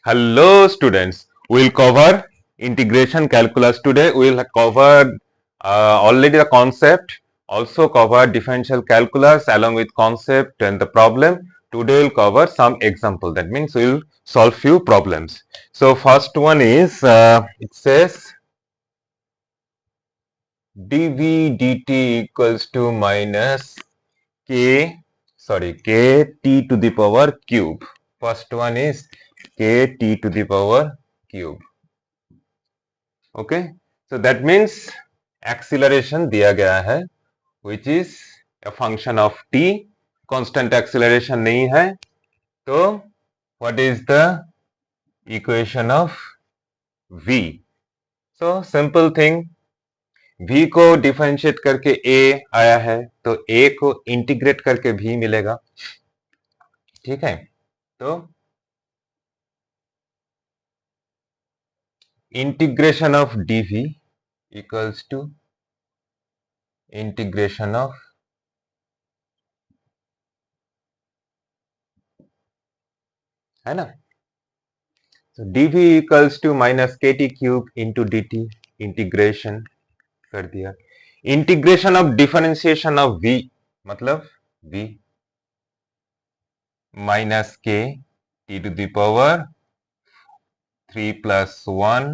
Hello students, we'll cover integration calculus today. We'll cover already the concept, also cover differential calculus along with concept and the problem. Today we'll cover some example. That means we'll solve few problems. So first one is, it says dv dt equals to minus kt to the power cube. First one is kt to the power cube. Okay, so that means acceleration दिया गया है which is a function of t. Constant acceleration नहीं है, तो what is the equation of v? So simple thing, v को differentiate करके a आया है, तो a को इंटीग्रेट करके v मिलेगा. ठीक है, तो integration of dv equals to integration of, है ना, तो dv equals to minus kt cube into dt. Integration कर दिया. Integration of differentiation of v मतलब v minus k t to the power 3 plus 1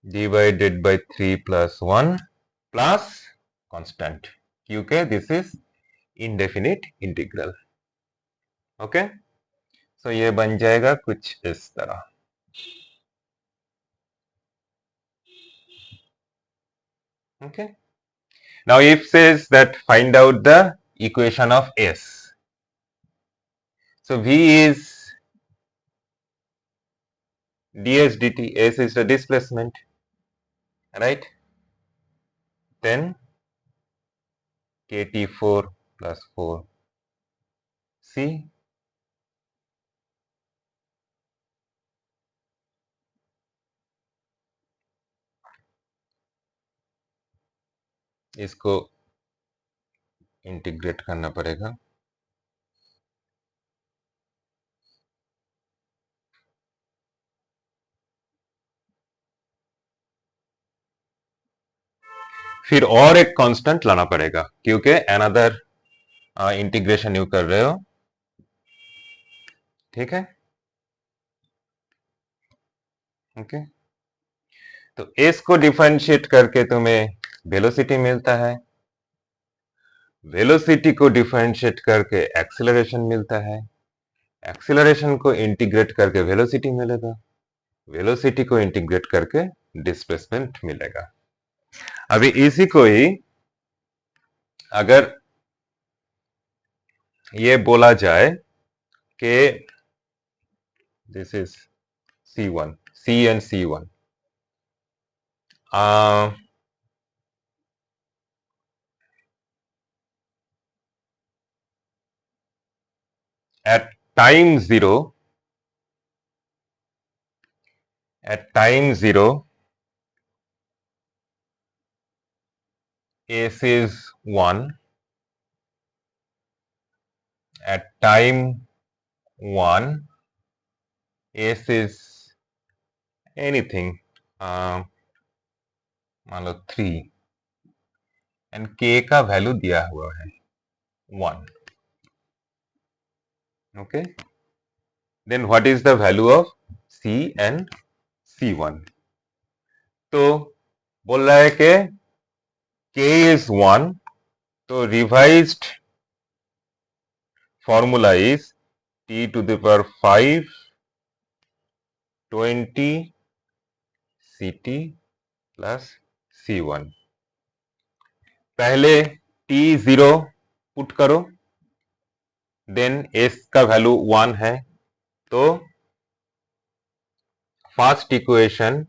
divided by 3 plus 1 plus constant, क्योंकि this is indefinite integral. Okay, so ये बन जाएगा कुछ इस तरह. Okay, now if says that find out the equation of s. So v is ds dt, s is the displacement, right? Then kt4 plus 4 c इसको integrate करना पड़ेगा. फिर और एक कांस्टेंट लाना पड़ेगा क्योंकि अनदर इंटीग्रेशन यू कर रहे हो. ठीक है, ओके, तो एस को डिफरेंशिएट करके तुम्हें वेलोसिटी मिलता है, वेलोसिटी को डिफरेंशिएट करके एक्सीलरेशन मिलता है, एक्सीलरेशन को इंटीग्रेट करके वेलोसिटी मिलेगा, वेलोसिटी को इंटीग्रेट करके डिस्प्लेसमेंट मिलेगा. अभी इसी को ही अगर ये बोला जाए कि this is C1, C and C1, at time 0, S is 1, at time 1 S is anything, मान लो 3, एंड k का वैल्यू दिया हुआ है 1. Okay, then what is the value of c and c1? तो बोल रहा है कि k is 1, तो revised formula is t to the power 5 20 ct plus c1. पहले t0 पुट करो, देन s का वैल्यू 1 है, तो first equation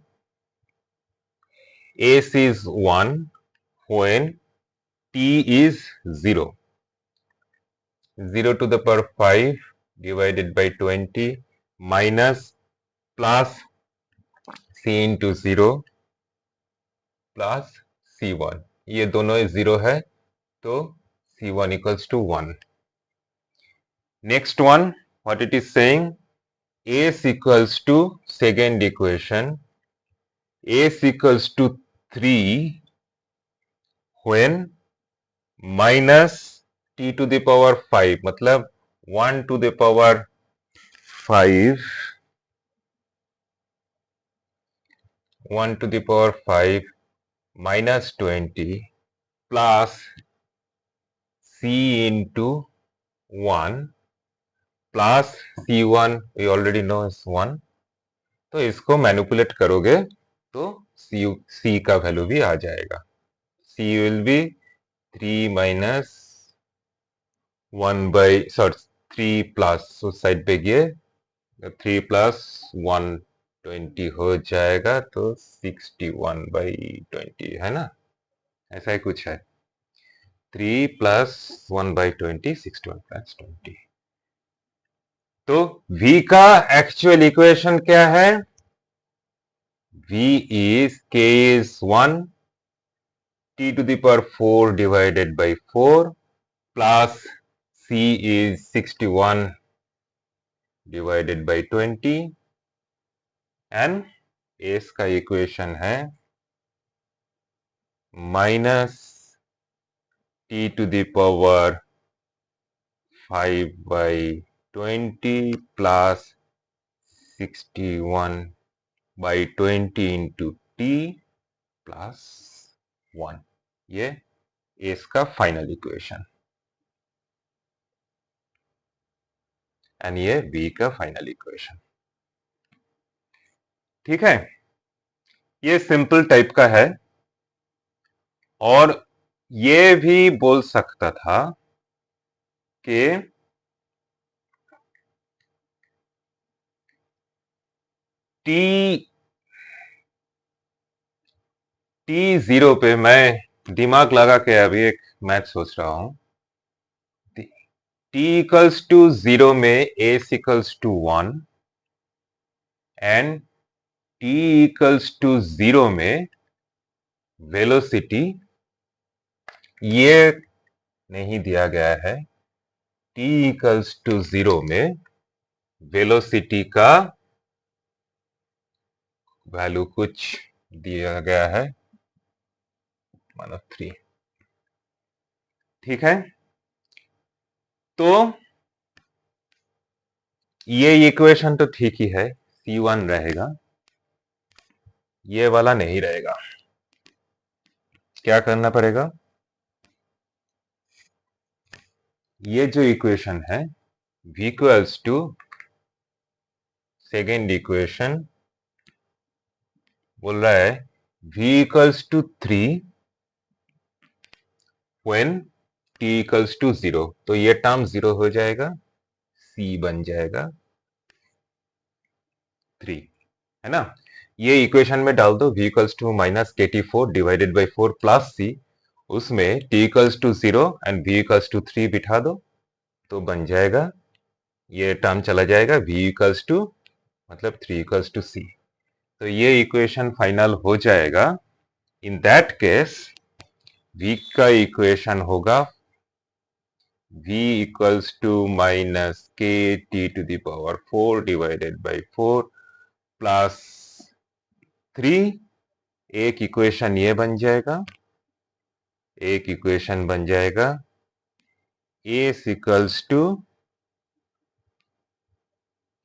s is 1 when t is 0. 0 to the power 5 divided by 20 minus plus c into 0 plus c1. ये दोनों 0 है, तो c1 equals to 1. Next one, what it is saying, s equals to second equation, s equals to 3 when minus t to the power 5, मतलब 1 to the power 5, 1 to the power 5 minus 20 plus c into 1 plus c1 we already know is 1. तो इसको manipulate करोगे तो c का value भी आ जाएगा. c will be 3 minus 1 by 3 plus उस side पे ये 3 प्लस 120 हो जाएगा तो 61/20 है ना, ऐसा ही कुछ है. 3 प्लस 1/20 61/20. तो v का एक्चुअल इक्वेशन क्या है? v is k is 1, t to the power 4 divided by 4 plus c is 61 divided by 20 and s का इक्वेशन है minus t to the power 5/20 plus 61/20 into t plus 1. ये s का final equation and ये v का final equation. ठीक है, ये simple type का है. और ये भी बोल सकता था कि t0 पे मैं दिमाग लगा के अभी एक मैथ सोच रहा हूं. t इक्वल्स टू 0 में s equals to 1 and t equals to 0 में वेलोसिटी ये नहीं दिया गया है. t इक्वल्स टू 0 में वेलोसिटी का वैल्यू कुछ दिया गया है 1/3. ठीक है, तो ये इक्वेशन तो ठीक ही है, c1 रहेगा, ये वाला नहीं रहेगा. क्या करना पड़ेगा? ये जो इक्वेशन है v equals to second equation बोल रहा है v equals to 3 when t equals to 0. तो ये टर्म 0 हो जाएगा, c बन जाएगा 3, है ना. ये इक्वेशन में डाल दो v equals to minus KT4 divided by 4 plus c, उसमें t equals to 0 and v equals to 3 बिठा दो तो बन जाएगा, ये टर्म चला जाएगा v इक्वल्स टू मतलब 3 इक्वल्स टू c. तो ये इक्वेशन फाइनल हो जाएगा. इन दैट केस v का इक्वेशन होगा v equals to minus KT to the power 4 divided by 4 plus 3. एक इक्वेशन ये बन जाएगा, एक इक्वेशन बन जाएगा s equals to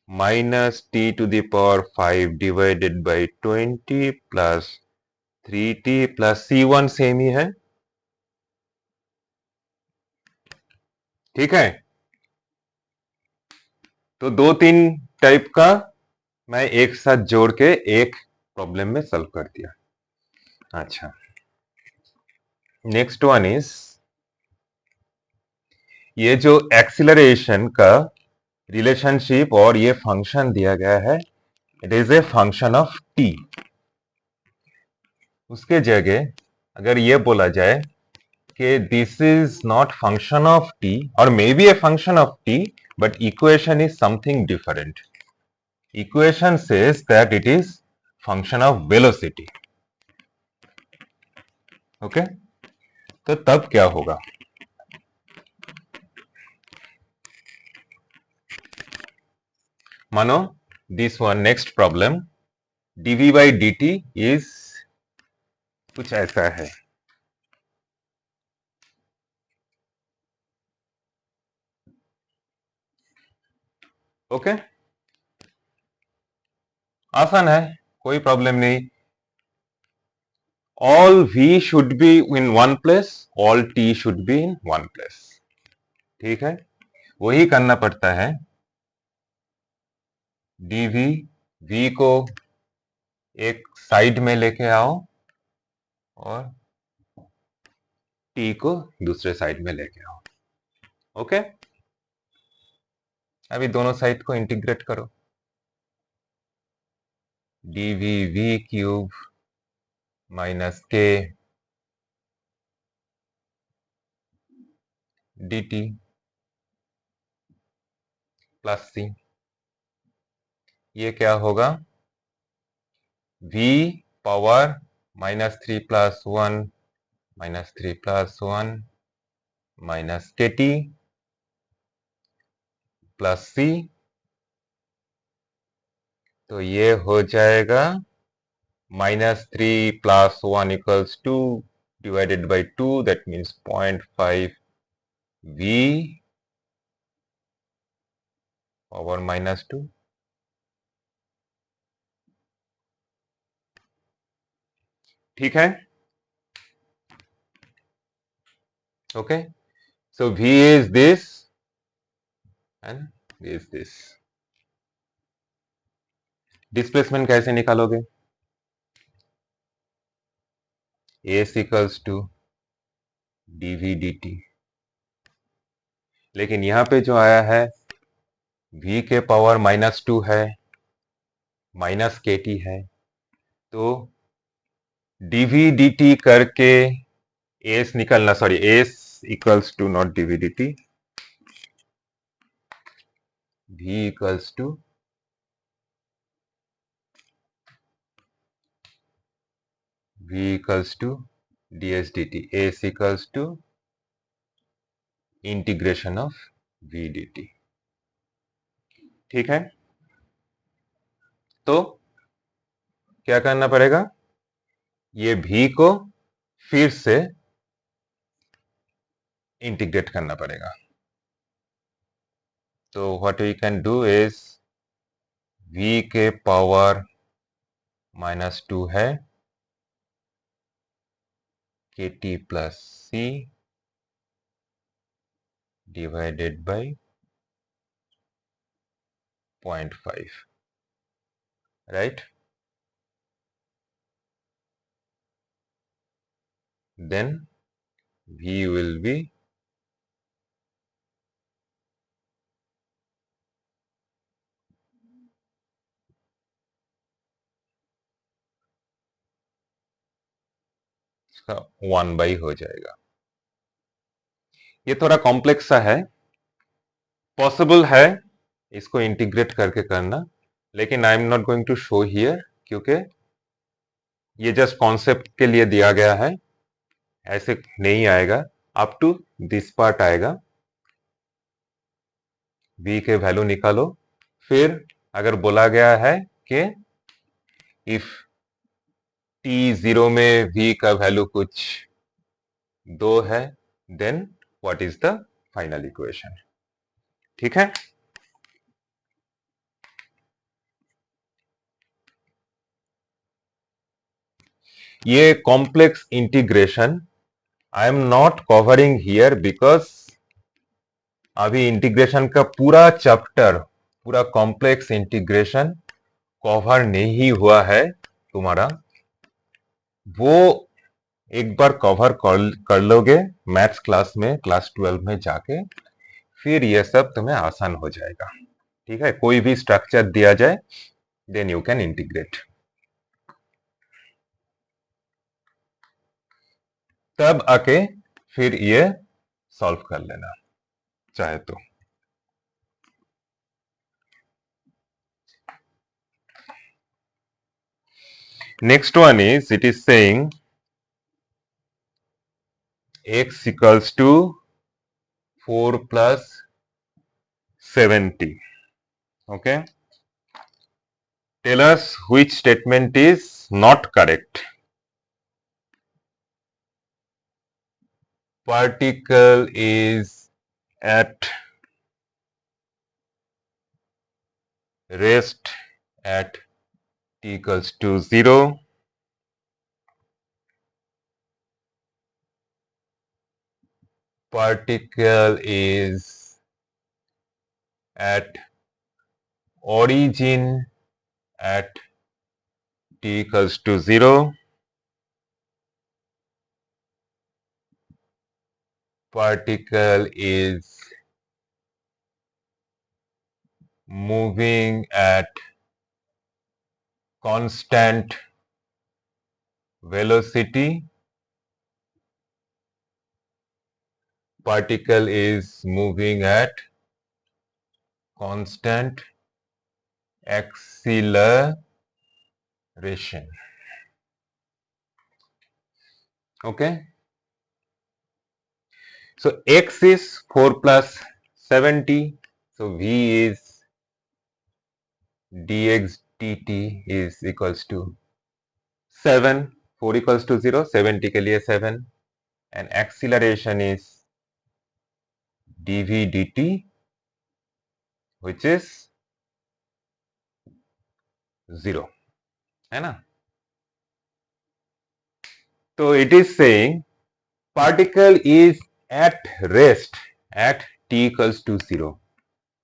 minus t to the power 5 divided by 20 plus 3t plus c1 same ही है. ठीक है, तो 2-3 टाइप का मैं एक साथ जोड़ के एक प्रॉब्लम में सॉल्व कर दिया. अच्छा, नेक्स्ट वन इज ये जो एक्सीलरेशन का रिलेशनशिप और ये फंक्शन दिया गया है, it is a function of T. उसके जगह अगर ये बोला जाए कि this is not function of T और may be a function of T but equation is something different. Equation says that it is function of velocity. Okay, तो तब क्या होगा? मानो this one next problem dv by dt is कुछ ऐसा है. Okay आसान है, कोई प्रॉब्लम नहीं. All v should be in one place, all t should be in one place. ठीक है, वही करना पड़ता है. dv v को एक साइड में लेके आओ और t को दूसरे साइड में लेके आओ. ओके अभी दोनों साइड को इंटीग्रेट करो. dv v cube minus k dt plus c. ये क्या होगा? v power minus 3 plus 1 minus 3 plus 1 minus K T plus c. तो ये हो जाएगा minus 3 plus 1 equals 2 divided by 2 that means 0.5 v power minus 2. ठीक है. Okay so v is this and v is this. Displacement कैसे निकालोगे? s equals to dv dt. लेकिन यहां पे जो आया है v के पावर माइनस 2 है, माइनस के टी है, तो dv dt करके s निकलना, sorry s equals to not dv dt, v equals to ds dt, s equals to integration of v dt. ठीक है, तो क्या करना पड़ेगा? ये v को फिर से इंटीग्रेट करना पड़ेगा. तो what we can do is v के पावर माइनस 2 है K T plus c divided by 0.5, right. Then v will be इसका 1 बाई हो जाएगा. ये थोड़ा कॉम्प्लेक्स सा है, पॉसिबल है इसको इंटीग्रेट करके करना, लेकिन I am not going to show here क्योंकि ये जस्ट कॉन्सेप्ट के लिए दिया गया है. ऐसे नहीं आएगा, अप टू दिस पार्ट आएगा. v के वैल्यू निकालो, फिर अगर बोला गया है कि इफ t 0 में v का वैल्यू कुछ 2 है, then what is the final equation. ठीक है, ये complex integration I am not covering here because अभी इंटीग्रेशन का पूरा चैप्टर, पूरा कॉम्प्लेक्स इंटीग्रेशन कवर नहीं हुआ है तुम्हारा. वो एक बार कवर कर लोगे मैथ्स क्लास में, क्लास 12 में जाके, फिर ये सब तुम्हें आसान हो जाएगा. ठीक है, कोई भी स्ट्रक्चर दिया जाए देन यू कैन इंटीग्रेट. तब आके फिर ये सॉल्व कर लेना चाहे तो. Next one is, it is saying x equals to 4 plus 70. Okay Tell us which statement is not correct. Particle is at rest at t equals to 0. Particle is at origin at t equals to 0. Particle is moving at constant velocity. Particle is moving at constant acceleration. Okay. So x is 4 plus 70. So v is dx dt is equals to 7. 4 equals to 0. 70 के लिए 7. And acceleration is dv dt, which is 0. है ना? So it is saying particle is at rest at t equals to 0.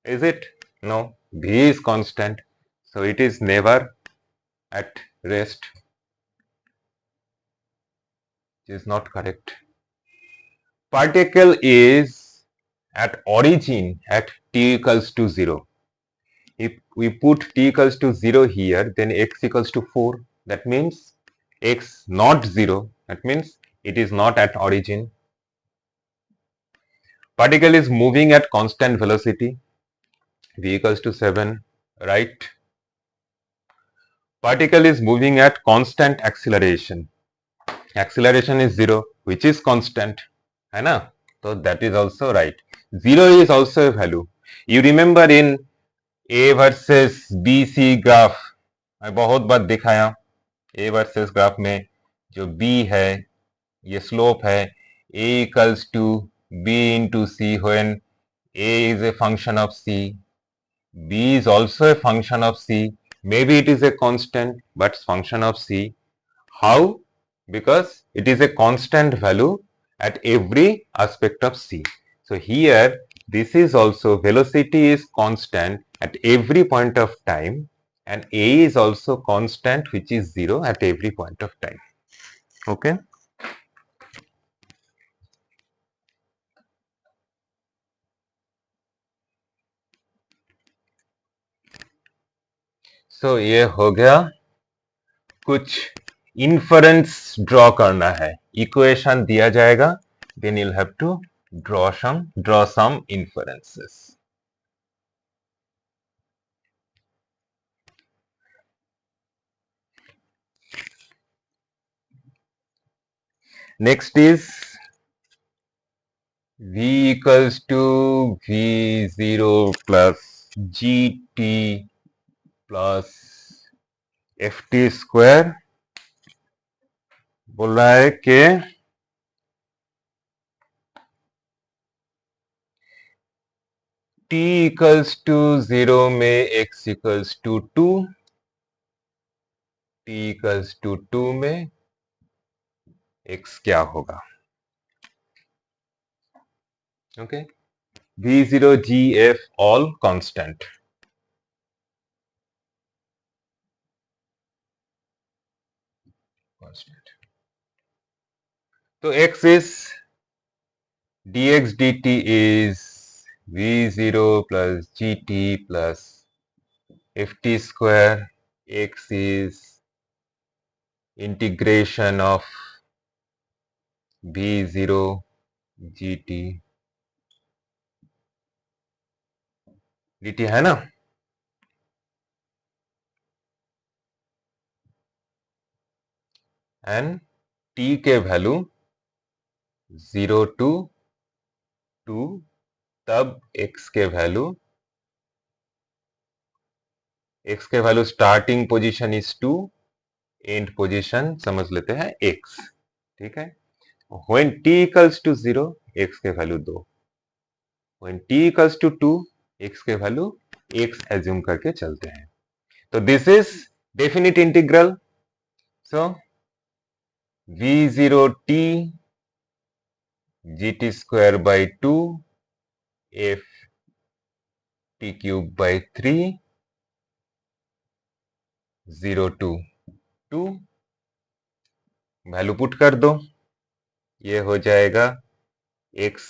Is it? No. V is constant. So it is never at rest. It is not correct. Particle is at origin at t equals to 0. If we put t equals to 0 here, then x equals to 4. That means x not 0. That means it is not at origin. Particle is moving at constant velocity. V equals to 7, right? Particle is moving at constant acceleration. Acceleration is 0, which is constant. है ना? So that is also right. 0 is also a value. You remember in A versus BC graph, मैं बहुत बार दिखाया. A versus graph में जो B है, ये slope है. A equals to B into C when A is a function of C. B is also a function of C. Maybe it is a constant, but function of C. How? Because it is a constant value at every aspect of C. So here, this is also velocity is constant at every point of time, and A is also constant, which is 0 at every point of time. Okay. So ये हो गया. कुछ inference draw करना है. Equation दिया जाएगा. Then you'll have to draw some inferences. Next is V equals to V0 plus GT plus FT square. बोल रहा है कि t equals to 0 में x equals to 2, t equals to 2 में x क्या होगा? Okay. V0 GF all constant. So x is dx dt is V0 plus GT plus ft square. X is integration of V0 GT dt है ना? And t के value 0 to 2, तब x के value x के value starting position is 2, and position समझ लेते हैं x, ठीक है। When t equals to 0, x के value 2, when t equals to 2, x के वैल्यू x एज्यूम करके चलते हैं। तो this is definite integral, so v0t gt square by 2 f t cube by 3 0 to 2, value put कर दो, ये हो जाएगा x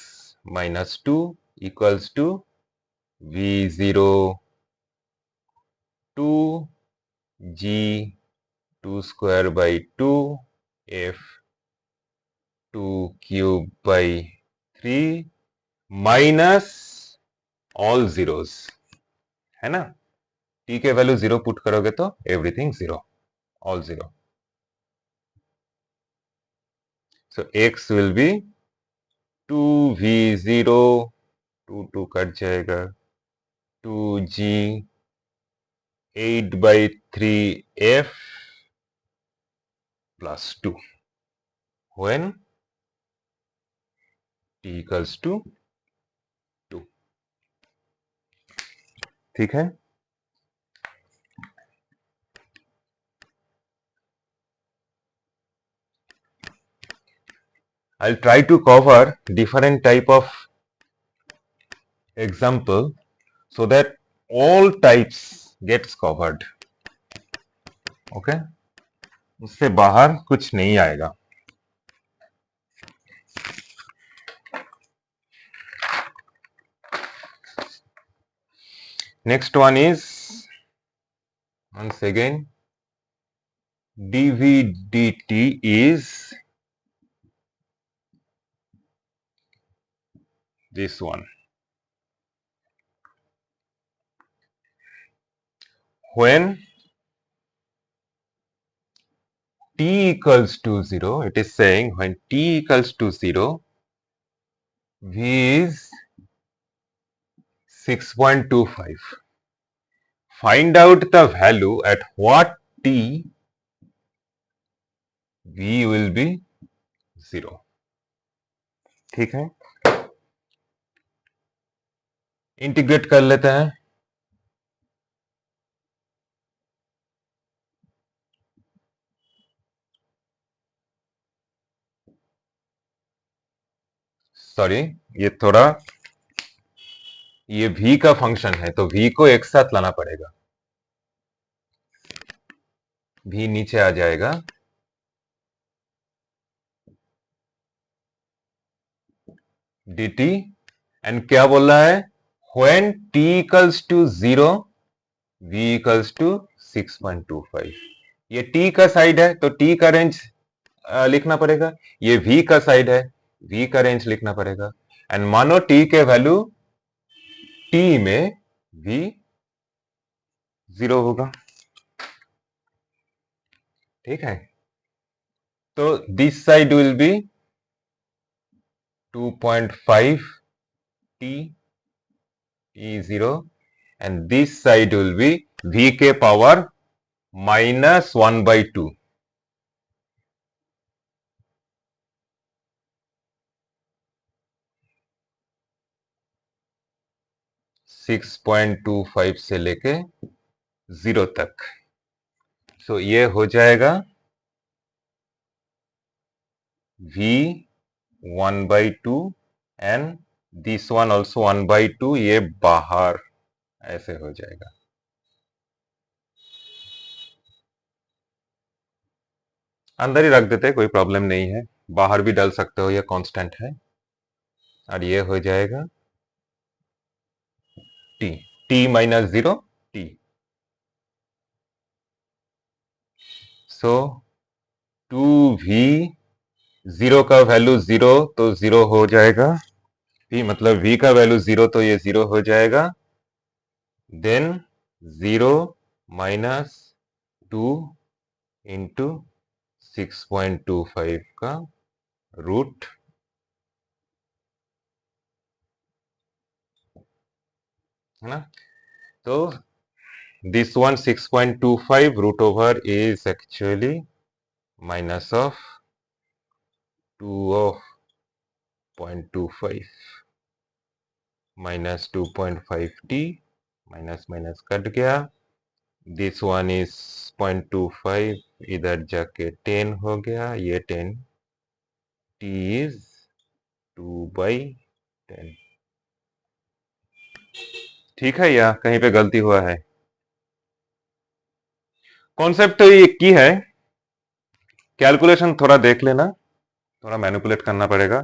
minus 2 equals to v0 2 g 2 square by 2 f 2 cube by 3 minus all zeros, है ना। t के value 0 put करोगे तो everything 0, all 0, so x will be 2v0, 2 cut जाएगा, 2g 8 by 3f plus 2 when t equals to 2, ठीक है। I'll try to cover different type of example so that all types gets covered, okay, उससे बाहर कुछ नहीं आएगा। Next one is once again dv dt is this one. When t equals to 0, it is saying when t equals to 0, v is 6.25. Find out the value at what t v will be 0, ठीक है। Integrate कर लेते हैं, sorry ये थोड़ा, ये v का function है तो v को एक साथ लाना पड़ेगा, v नीचे आ जाएगा, dt एंड क्या बोल रहा है, when t equals to 0 v equals to 6.25, ये t का साइड है तो t का रेंज लिखना पड़ेगा, ये v का साइड है v का रेंज लिखना पड़ेगा, एंड मानो t के वैल्यू t में v 0 होगा, ठीक है। तो this side will be 2.5 t t0 and this side will be v के पावर माइनस 1/2, 6.25 से लेके 0 तक, सो ये हो जाएगा v 1/2 and this one also 1/2, ये बाहर ऐसे हो जाएगा, अंदर ही रख देते हैं, कोई प्रॉब्लम नहीं है, बाहर भी डाल सकते हो, ये कांस्टेंट है, और ये हो जाएगा t, t माइनस 0 t, सो 2v 0 का वैल्यू 0 तो 0 हो जाएगा, v मतलब v का वैल्यू 0 तो ये 0 हो जाएगा, देन 0 माइनस 2 इंटू 6.25 का रूट, है ना। तो this one 6.25 root over a is actually minus of 2 of 0.25 minus 2.5t minus minus cut गया. This one is 0.25 इधर जाके 10 हो गया. ये 10 t is 2/10. ठीक है या कहीं पे गलती हुआ है? कॉन्सेप्ट तो ये की है, कैलकुलेशन थोड़ा देख लेना, थोड़ा मैनिपुलेट करना पड़ेगा,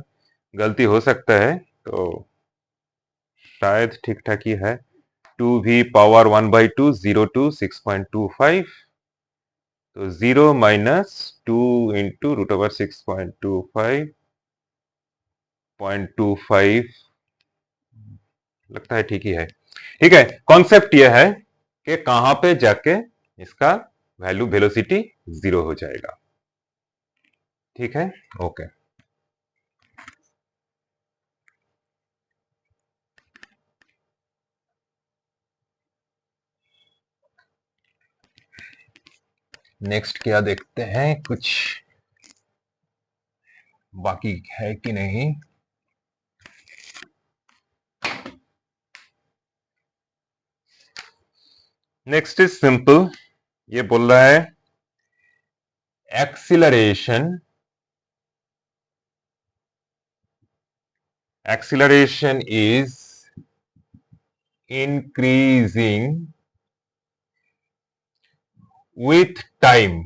गलती हो सकता है, तो शायद ठीक ठाक ही है. 2v पावर 1/2 0 to 6.25, तो 0 माइनस 2 इंटू रूट ओवर 6.25 0.25 लगता है ठीक ही है. ठीक है, कॉन्सेप्ट यह है कि कहां पे जाके इसका वैल्यू वेलोसिटी 0 हो जाएगा. ठीक है, ओके. नेक्स्ट क्या देखते हैं, कुछ बाकी है कि नहीं. Next is simple. ये बोल रहा है acceleration is increasing with time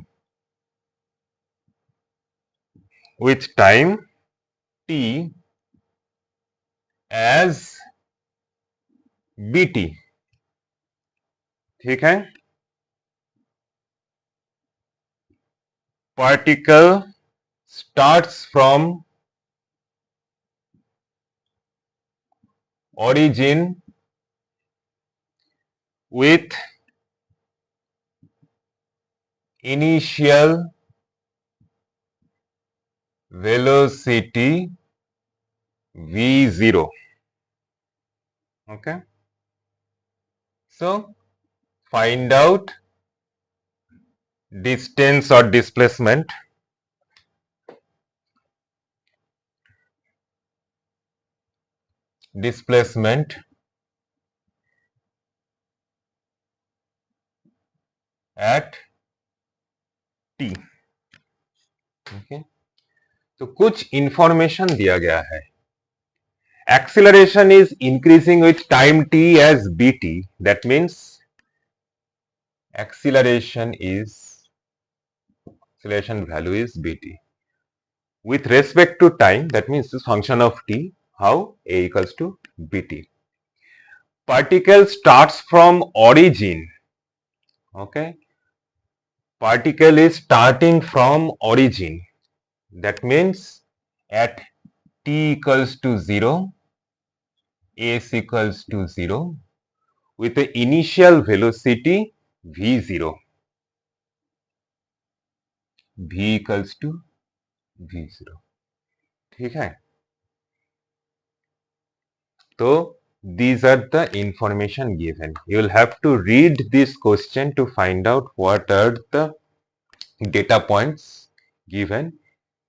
t as bt. ठीक है, particle starts from origin with initial velocity v0. Okay, so find out distance or displacement at t. Okay, तो कुछ इंफॉर्मेशन दिया गया है. Acceleration is increasing with time t as bt. That means acceleration value is bt with respect to time. That means this function of t, how a equals to bt. Particle starts from origin. Okay, particle is starting from origin. That means at t equals to 0, s equals to 0 with the initial velocity v0. v equals to v0. ठीक है, तो these are the information given. You will have to read this question to find out what are the data points given.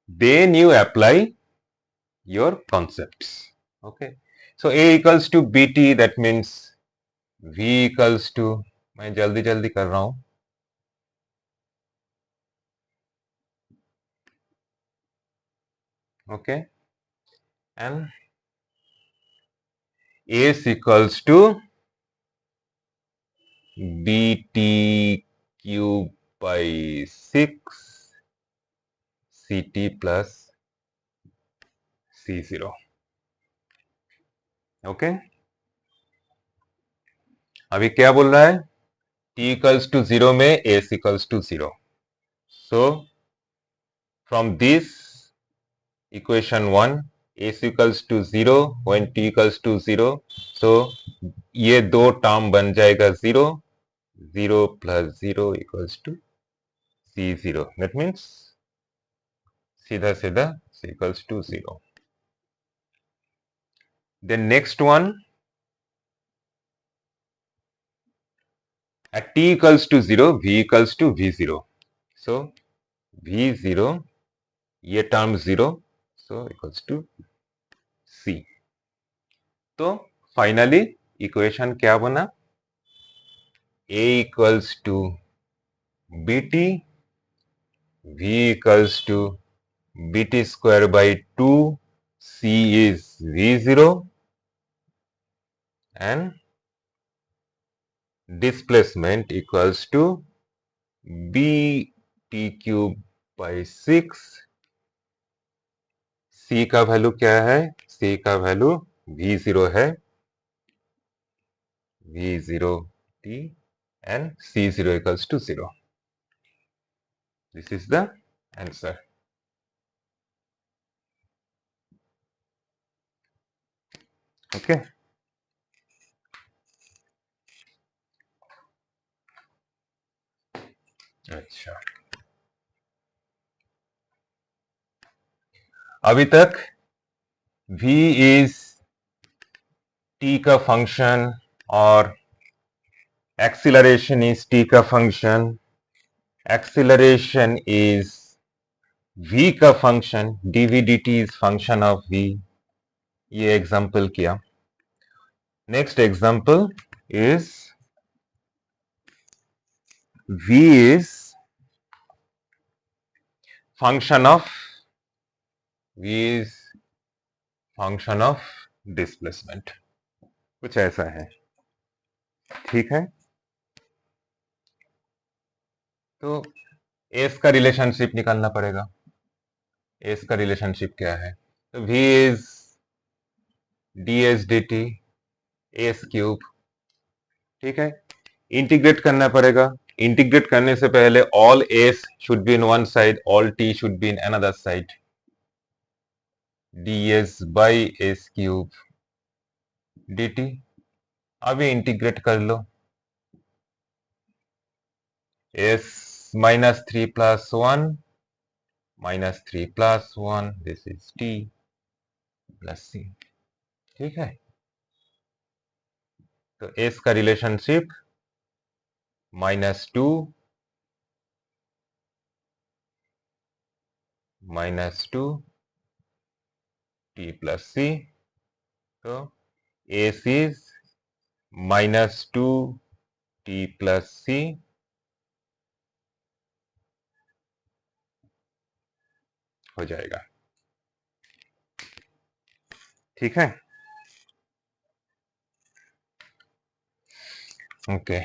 Then you apply your concepts. Okay, so a equals to bt, that means v equals to, मैं जल्दी जल्दी कर रहा हूं. Okay, and s equals to bt cube by 6 ct plus c0. Okay, अभी क्या बोल रहा है, t इक्वल्स टू 0 में s equals to 0. So from this equation 1 s equals to 0 when t equals to 0. So ये दो टर्म बन जाएगा 0. 0 plus 0 equals to c0. That means सीधा सीधा c equals to 0. Then next one, At t equals to 0, v equals to v0. So v0, ये term 0, so equals to c. तो finally equation क्या बना? a equals to bt, v equals to bt square by 2, c is v0, and displacement equals to bt cube by 6. c का value क्या है? c का value v0 है, v0 t, and c0 equals to 0. This is the answer. Okay. अच्छा, अभी तक v is t का function और एक्सीलरेशन इज t का फंक्शन, एक्सीलरेशन इज v का function, dv dt is function of v. ये example किया. Next example is v is function of displacement. कुछ ऐसा है, ठीक है. तो एस का रिलेशनशिप निकालना पड़ेगा. एस का रिलेशनशिप क्या है? तो v is ds dt S cube. ठीक है, इंटीग्रेट करना पड़ेगा. इंटीग्रेट करने से पहले all S should be in one side, all T should be in another side. ds by S cube dt. अभी इंटीग्रेट कर लो. s minus 3 plus 1 minus 3 plus 1, this is t plus c. ठीक है, तो s का relationship -2 t plus c. तो s is -2 t plus c. हो जाएगा. ठीक है. Okay,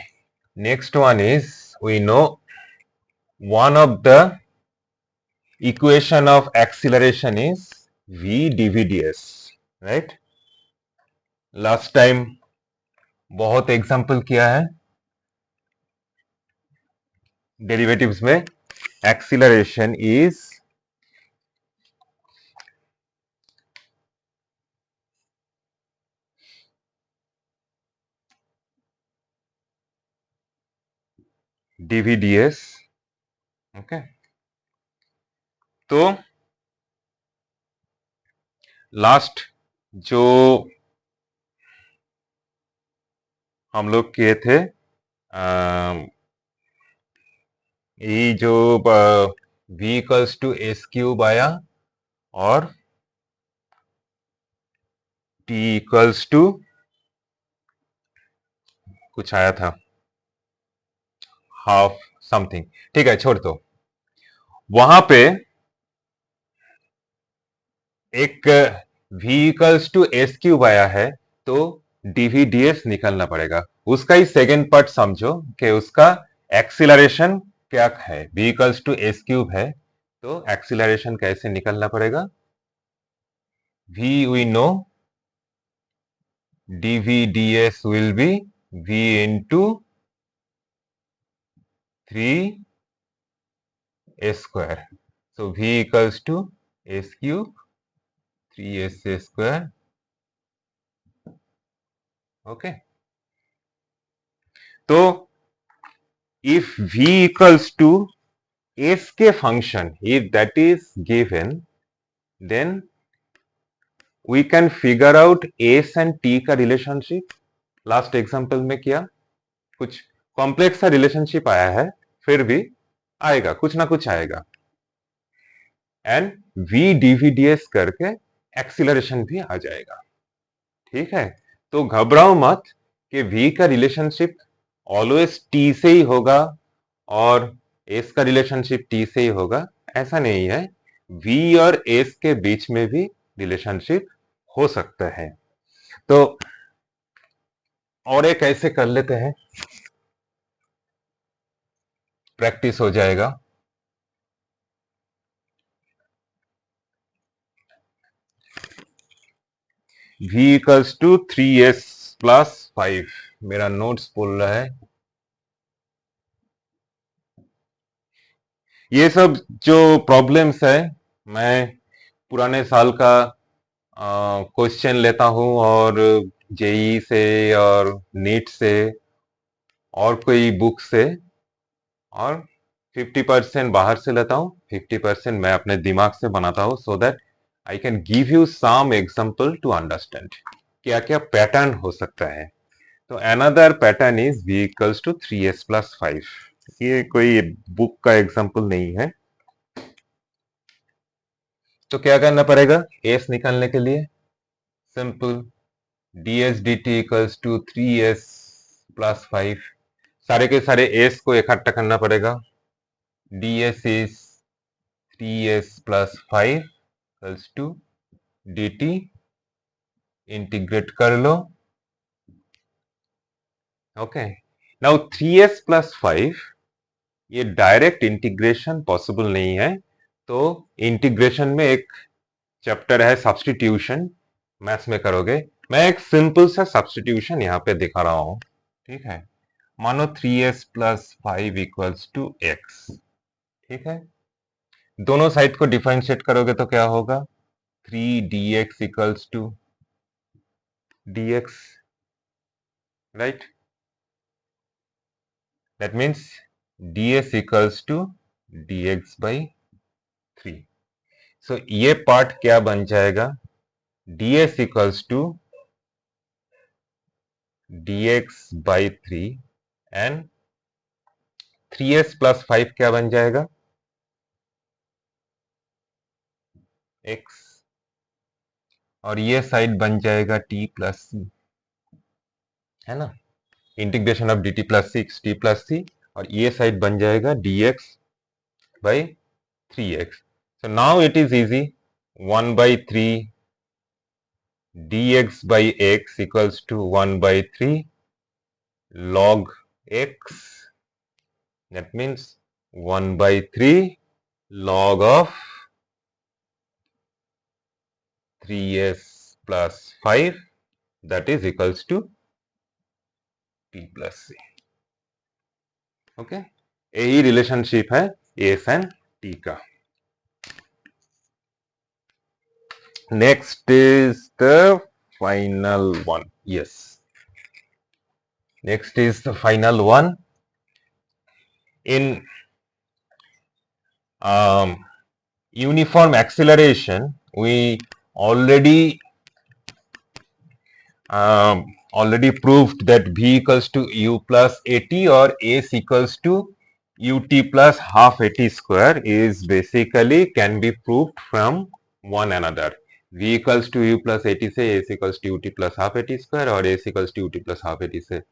next one is, we know one of the equation of acceleration is v dv ds, right? Last time बहुत एग्जांपल किया है डेरिवेटिव्स में. Acceleration is dv ds. Okay, तो last जो हम लोग किए थे, ये जो v equals to s cube आया और t इक्वल्स टू कुछ आया था, हाफ समथिंग. ठीक है, छोड़ दो. वहां पे एक v equals to s cube आया है, तो dv ds निकलना पड़ेगा. उसका ही सेकेंड पार्ट समझो कि उसका एक्सीलरेशन क्या है. v equals to s cube है, तो एक्सीलरेशन कैसे निकलना पड़ेगा? v we know, dv ds will be v into 3 s square. So v equals to s cube 3s square. Okay, तो if v equals to s के function, if that is given, then we can figure out s and t का relationship. Last example में किया, कुछ complex सा relationship आया है, फिर भी आएगा, कुछ ना कुछ आएगा। एंड वी डीवीडीएस करके एक्सीलरेशन भी आ जाएगा। ठीक है, तो घबराओ मत कि v का रिलेशनशिप ऑलवेज t से ही होगा और s का रिलेशनशिप t से ही होगा, ऐसा नहीं है। v और s के बीच में भी रिलेशनशिप हो सकता है। तो और एक ऐसे कर लेते हैं, प्रैक्टिस हो जाएगा। v equals to 3s plus 5, मेरा नोट्स बोल रहा है। ये सब जो प्रॉब्लम्स है, मैं पुराने साल का क्वेश्चन लेता हूँ और जेई से और नीट से और कोई बुक से, और 50% बाहर से लेता हूँ, 50% मैं अपने दिमाग से बनाता हूँ, so that I can give you some example to understand क्या क्या पैटर्न हो सकता है। तो another pattern is v equals to 3s plus 5। ये कोई बुक का एग्जांपल नहीं है। तो क्या करना पड़ेगा s निकालने के लिए? Simple, ds dt equals to 3s plus 5। सारे के सारे s को इकट्ठा करना पड़ेगा। ds is 3s plus 5 equals to dt, integrate कर लो। ओके, नाउ 3s प्लस 5, ये डायरेक्ट इंटीग्रेशन पॉसिबल नहीं है, तो इंटीग्रेशन में एक चैप्टर है सब्स्टिट्यूशन, मैथ्स में करोगे। मैं एक सिंपल सा सब्स्टिट्यूशन यहाँ पे दिखा रहा हूं। ठीक है, मानो 3s plus 5 equals to x. ठीक है, दोनों साइड को डिफरेंशिएट करोगे तो क्या होगा? 3 dx equals to dx, right? That means ds equals to dx by 3। So ये पार्ट क्या बन जाएगा? ds equals to dx by 3 and 3s plus 5 क्या बन जाएगा? x, और ये साइड बन जाएगा t प्लस सी, है ना? Integration of dt plus 6 t plus C, और ये साइड बन जाएगा dx by 3x। So now it is easy, 1 by 3 dx by x equals to 1 by 3 log x. That means 1 by 3 log of 3s plus 5, that is equals to t plus c. Okay, यही relationship है s and t का। Next is the final one. Yes, next is the final one. In uniform acceleration, we already already proved that v equals to u plus at, or s equals to ut plus half at square is basically can be proved from one another. v equals to u plus at से s equals to ut plus half at square, और s equals to ut plus half at से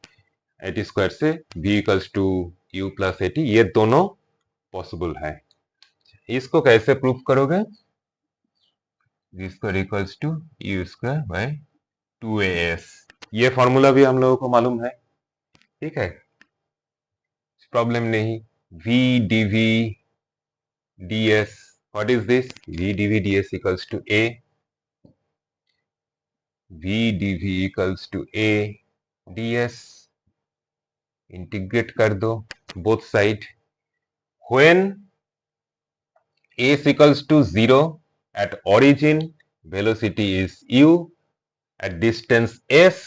at square से v equals to u plus at, ये दोनों possible है। इसको कैसे proof करोगे? v square equals to u square by 2as, ये फॉर्मूला भी हम लोगों को मालूम है। ठीक है, प्रॉब्लम नहीं। v dv ds, what is this? v dv ds equals to a, v dv equals to a ds, इंटीग्रेट कर दो बोथ साइड। व्हेन s equals to 0 at origin, velocity is u, at distance s,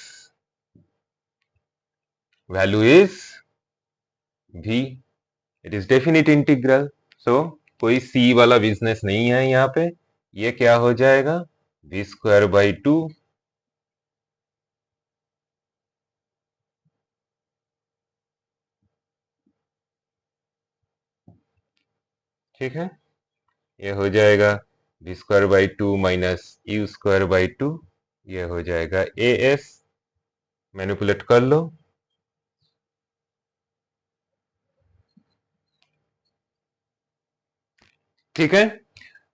value is v, it is definite integral. So कोई c वाला business नहीं है यहाँ पे। ये क्या हो जाएगा? v square by 2 . ठीक है, ये हो जाएगा b square by 2 minus u square by 2, ये हो जाएगा ए एस, मैनिपुलेट कर लो। ठीक है,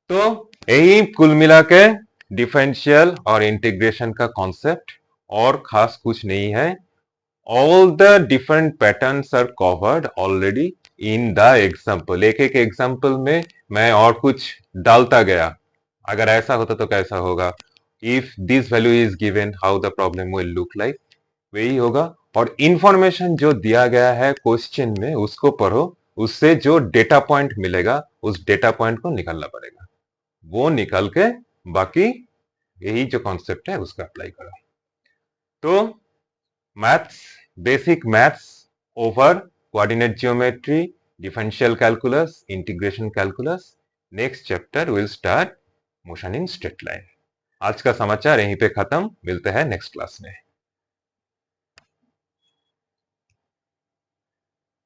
तो यही कुल मिला के डिफरेंशियल और इंटीग्रेशन का कॉन्सेप्ट, और खास कुछ नहीं है। All the different patterns are covered already in the example. एक एक एग्जाम्पल में मैं और कुछ डालता गया। अगर ऐसा होता तो कैसा होगा, if this value is given how the problem will look like, वही होगा। और इंफॉर्मेशन जो दिया गया है क्वेश्चन में उसको पढ़ो, उससे जो डेटा पॉइंट मिलेगा उस डेटा पॉइंट को निकालना पड़ेगा, वो निकाल के बाकी यही जो कॉन्सेप्ट है उसका अप्लाई करो। तो maths, basic maths over coordinate geometry, differential calculus, integration calculus. Next chapter will start motion in straight line. आज का समाचार यहीं पे खत्म, मिलते हैं नेक्स्ट क्लास में।